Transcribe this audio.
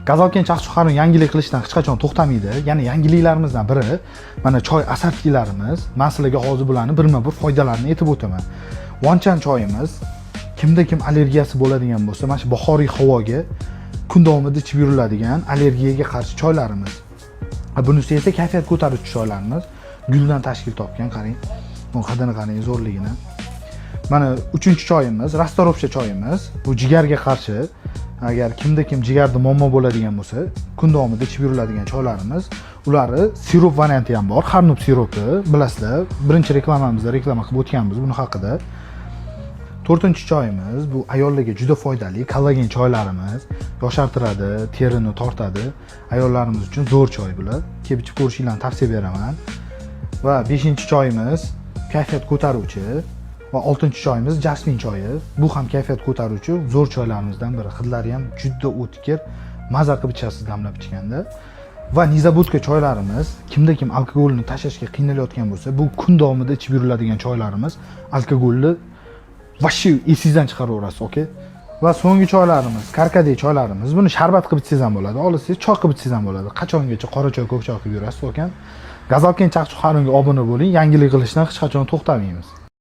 Gazalken Chaqchuq Harun yangilik qilishdan hech qachon to'xtamaydi. Ya'ni yangiliklarimizdan biri mana choy asartiklarimiz. Men sizlarga hozir bularni birma-bir foydalarini aytib o'taman. Vonchan choyimiz kimda kim allergiyasi bo'ladigan bo'lsa, mana shu bahoriy havoga kun davomida ichib yuriladigan allergiyaga qarshi choylarimiz. Bunisi esa kayfiyat ko'taruvchi choylarimiz. Guldan tashkil topgan, qarang. Bu qadini qarang, zo'rligini. Mana 3-choyimiz, rastorovcha choyimiz. Bu jigarga qarshi, agar kimda kim jigarda muammo bo'ladigan bo'lsa, kun davomida ichib yuriladigan choylarimiz. Ularni sirop varianti ham bor. Harnub siropi, bilasizlar. Birinchi reklamamizda reklama qilib o'tganmiz buni haqida. 4-choyimiz bu ayollarga juda foydali kollagen choylarimiz. Yoshartiradi, terini tortadi. Ayollarimiz uchun zo'r choy bular. Kelib ichib ko'rishinglarni tavsiya beraman. Va 5-choyimiz kayfiyat ko'taruvchi va 6-choyimiz jasmin choyi. Bu ham kayfiyat ko'taruvchi zo'r choylarimizdan biri. Hidlari ham juda o'tkir, maza qilib ichasiz damlab ichganda. Va nizobudka choylarimiz, kimda kim alkogolni tashlashga qiynalayotgan bo'lsa, bu kun davomida ichib yuriladigan choylarimiz alkogolni vashi esingizdan chiqaraverasiz, okey? Va so'nggi choylarimiz, karkadey choylarimiz. Buni sharbat qilib ichsangiz ham bo'ladi, olsangiz choy qilib ichsangiz ham bo'ladi. Qachongacha qora choy, ko'k choy qilib yurasiz, okan? Gazalken Chaqchuq Harunga obuna bo'ling, yangilik qilishdan hech qachon to'xtamaymiz.